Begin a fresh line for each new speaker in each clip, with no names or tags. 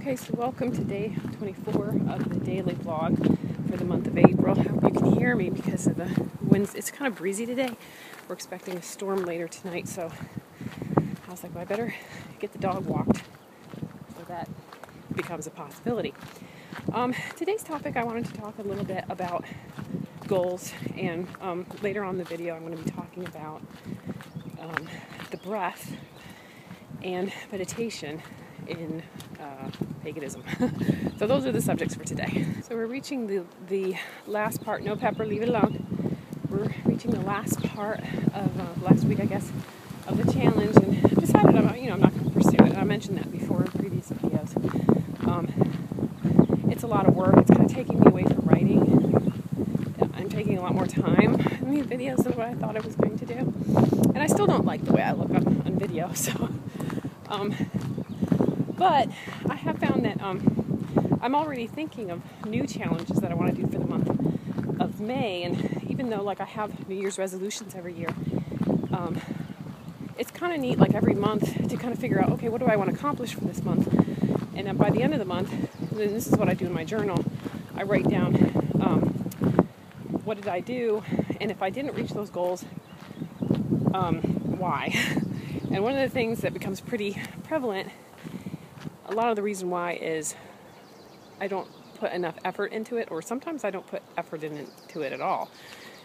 Okay, so welcome to day 24 of the daily vlog for the month of April. I hope you can hear me because of the winds. It's kind of breezy today. We're expecting a storm later tonight, so I was like, well, I better get the dog walked so that becomes a possibility. Today's topic, I wanted to talk a little bit about goals, and later on in the video I'm going to be talking about the breath and meditation in paganism. So those are the subjects for today. So we're reaching the last part. No, Pepper, leave it alone. We're reaching the last part of last week, I guess, of the challenge, and I've decided I'm not going to pursue it. I mentioned that before in previous videos. It's a lot of work. It's kind of taking me away from writing. I'm taking a lot more time in these videos than what I thought I was going to do, and I still don't like the way I look on video. So. But I have found that I'm already thinking of new challenges that I want to do for the month of May, and even though I have New Year's resolutions every year, it's kind of neat every month to kind of figure out, okay, what do I want to accomplish for this month? And then by the end of the month, and this is what I do in my journal, I write down what did I do, and if I didn't reach those goals, why? And one of the things that becomes pretty prevalent, a lot of the reason why, is I don't put enough effort into it, or sometimes I don't put effort into it at all.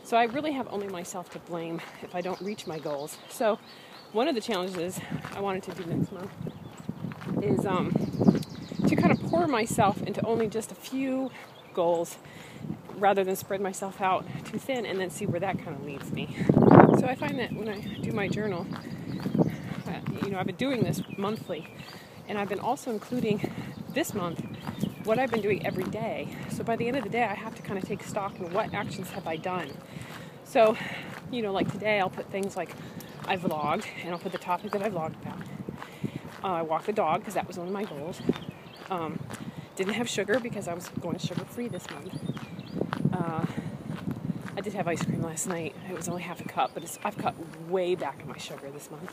So I really have only myself to blame if I don't reach my goals. So one of the challenges I wanted to do next month is to kind of pour myself into only just a few goals rather than spread myself out too thin and then see where that kind of leads me. So I find that when I do my journal, I've been doing this monthly, and I've been also including this month what I've been doing every day. So by the end of the day, I have to kind of take stock in what actions have I done. So, like today, I'll put things like I vlogged, and I'll put the topic that I vlogged about. I walked the dog because that was one of my goals. Didn't have sugar because I was going sugar-free this month. I did have ice cream last night. It was only half a cup, but I've cut way back on my sugar this month.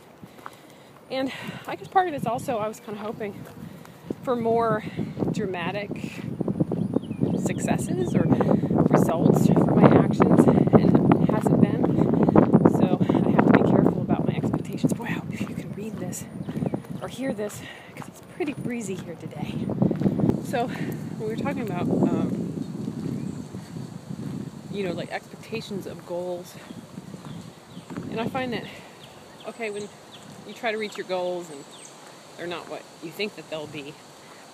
And I guess part of it is also I was kind of hoping for more dramatic successes or results for my actions, and it hasn't been. So I have to be careful about my expectations. Boy, I hope you can read this or hear this, because it's pretty breezy here today. So when we were talking about, expectations of goals, and I find that, okay, when you try to reach your goals and they're not what you think that they'll be,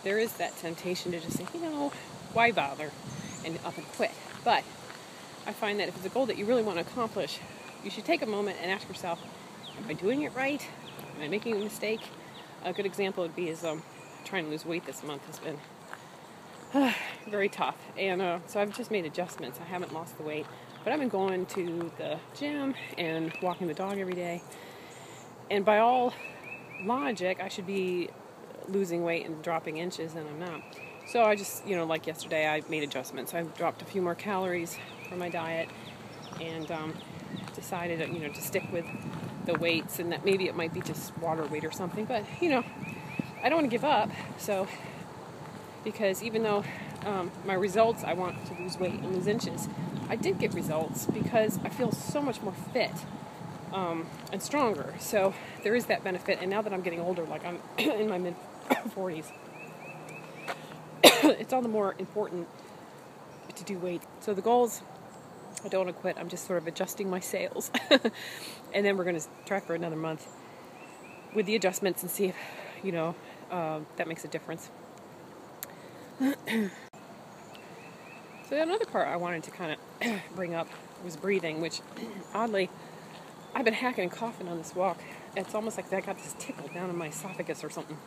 there is that temptation to just say, why bother, and up and quit. But I find that if it's a goal that you really want to accomplish, you should take a moment and ask yourself, am I doing it right? Am I making a mistake? A good example would be trying to lose weight this month has been very tough, and so I've just made adjustments. I haven't lost the weight, but I've been going to the gym and walking the dog every day. And by all logic, I should be losing weight and dropping inches, and I'm not. So I just, like yesterday, I made adjustments. I dropped a few more calories from my diet, and decided, to stick with the weights, and that maybe it might be just water weight or something. But, I don't want to give up. So, because even though my results, I want to lose weight and lose inches, I did get results because I feel so much more fit. And stronger. So there is that benefit. And now that I'm getting older, I'm in my mid-40s, it's all the more important to do weight. So the goals, I don't want to quit. I'm just sort of adjusting my sails. And then we're going to try for another month with the adjustments and see if, that makes a difference. So another part I wanted to kind of bring up was breathing, which oddly, I've been hacking and coughing on this walk. It's almost like I got this tickle down in my esophagus or something.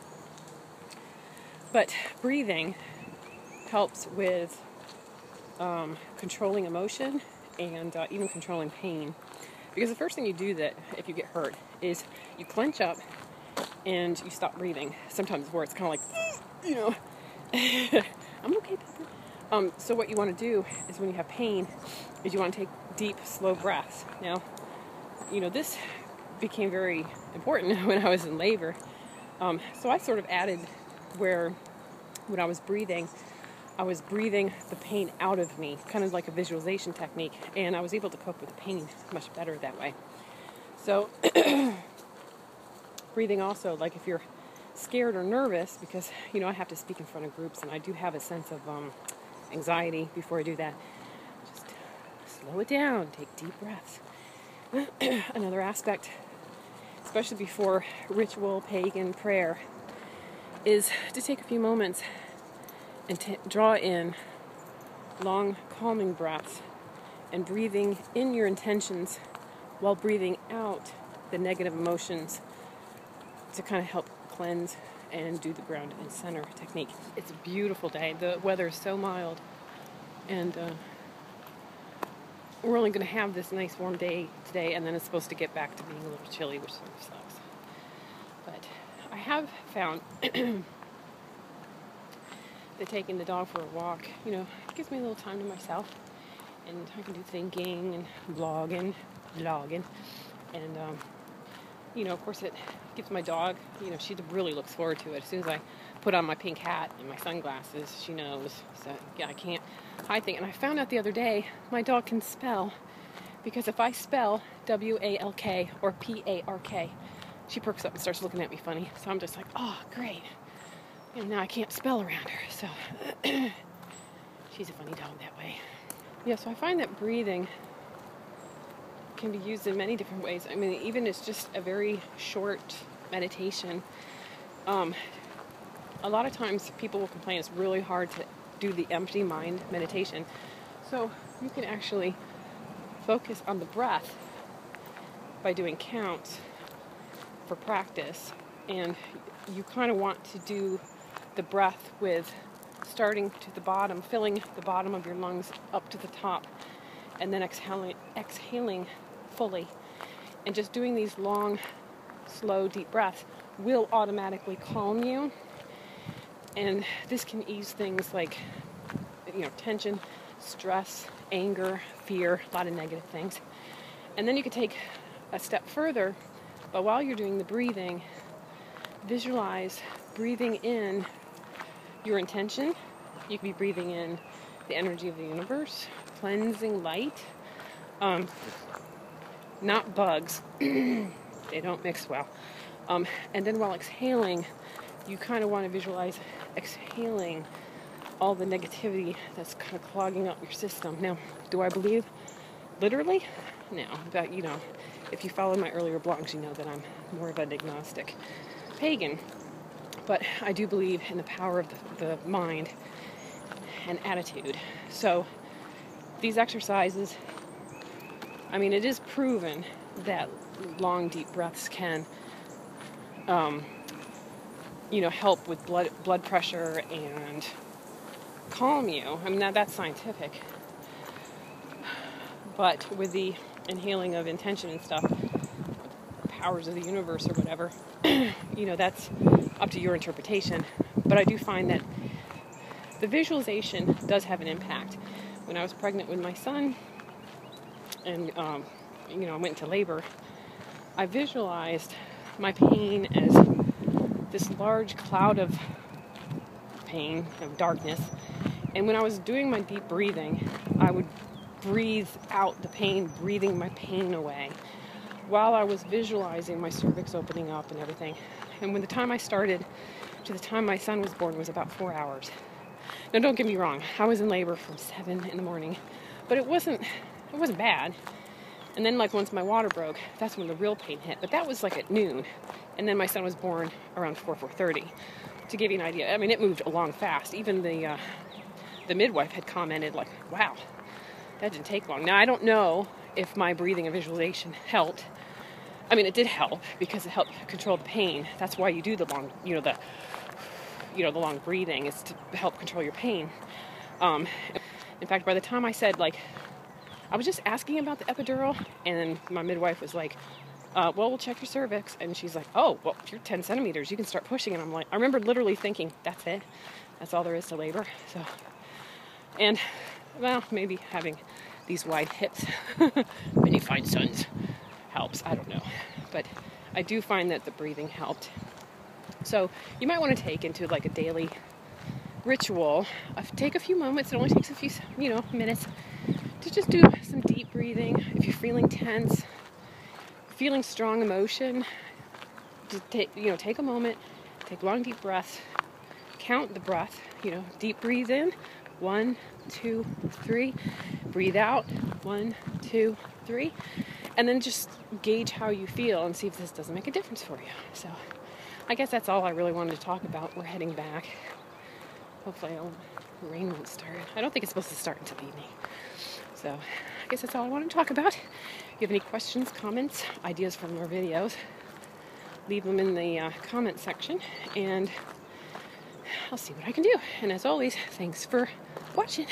But breathing helps with controlling emotion and even controlling pain. Because the first thing you do that if you get hurt is you clench up and you stop breathing. Sometimes where it's kind of I'm okay, Pepper. So what you want to do is when you have pain is you want to take deep, slow breaths. Now, this became very important when I was in labor. So I sort of added where when I was breathing the pain out of me, kind of like a visualization technique, and I was able to cope with the pain much better that way. So breathing also, like if you're scared or nervous, because, you know, I have to speak in front of groups, and I do have a sense of anxiety before I do that, just slow it down, take deep breaths. Another aspect, especially before ritual pagan prayer, is to take a few moments and draw in long, calming breaths and breathing in your intentions while breathing out the negative emotions to kind of help cleanse and do the ground and center technique. It's a beautiful day. The weather is so mild, and we're only going to have this nice warm day today, and then it's supposed to get back to being a little chilly, which sort of sucks. But I have found that taking the dog for a walk, you know, gives me a little time to myself, and I can do thinking and blogging, and you know, of course, it gives my dog, you know, she really looks forward to it. As soon as I put on my pink hat and my sunglasses, she knows. So yeah, I can't hide things. And I found out the other day my dog can spell, because if I spell W-A-L-K or P-A-R-K, she perks up and starts looking at me funny. So I'm just like, oh, great. And now I can't spell around her, so she's a funny dog that way. Yeah, so I find that breathing can be used in many different ways. I mean, even it's just a very short meditation. A lot of times people will complain it's really hard to do the empty mind meditation. So you can actually focus on the breath by doing counts for practice. And you kind of want to do the breath with starting to the bottom, filling the bottom of your lungs up to the top, and then exhaling fully. And just doing these long, slow, deep breaths will automatically calm you. And this can ease things like, you know, tension, stress, anger, fear, a lot of negative things. And then you can take a step further, but while you're doing the breathing, visualize breathing in your intention. You can be breathing in the energy of the universe, cleansing light, not bugs. They don't mix well. And then while exhaling, you kind of want to visualize exhaling all the negativity that's kind of clogging up your system. Now, do I believe literally? No. But, you know, if you follow my earlier blogs, you know that I'm more of an agnostic pagan. But I do believe in the power of the mind and attitude. So these exercises, I mean, it is proven that long, deep breaths can, you know, help with blood pressure and calm you. I mean, that's scientific. But with the inhaling of intention and stuff, powers of the universe or whatever, you know, that's up to your interpretation. But I do find that the visualization does have an impact. When I was pregnant with my son and, you know, I went into labor, I visualized my pain as this large cloud of pain, of darkness. And when I was doing my deep breathing, I would breathe out the pain, breathing my pain away, while I was visualizing my cervix opening up and everything. And when the time I started to the time my son was born was about 4 hours. Now, don't get me wrong, I was in labor from 7 in the morning, but it wasn't bad. And then, like, once my water broke, that's when the real pain hit. But that was like at noon. And then my son was born around 4:30. To give you an idea, I mean, it moved along fast. Even the midwife had commented, like, wow, that didn't take long. Now, I don't know if my breathing and visualization helped. I mean, it did help because it helped control the pain. That's why you do the long, the long breathing is to help control your pain. In fact, by the time I said, like, I was just asking about the epidural, and my midwife was like, well, we'll check your cervix. And she's like, oh, well, if you're 10 centimeters, you can start pushing. And I'm like, I remember literally thinking, that's it. That's all there is to labor. So, and, well, maybe having these wide hips, many fine sons, helps. I don't know. But I do find that the breathing helped. So you might want to take into like a daily ritual, take a few moments. It only takes a few, minutes to just do some deep breathing. If you're feeling tense, feeling strong emotion, just take a moment, take long deep breaths, count the breath, deep breathe in, 1, 2, 3, breathe out, 1, 2, 3, and then just gauge how you feel and see if this doesn't make a difference for you. So I guess that's all I really wanted to talk about. We're heading back. Hopefully the rain won't start. I don't think it's supposed to start until evening. So I guess that's all I wanted to talk about. If you have any questions, comments, ideas for more videos, leave them in the comment section, and I'll see what I can do. And as always, thanks for watching.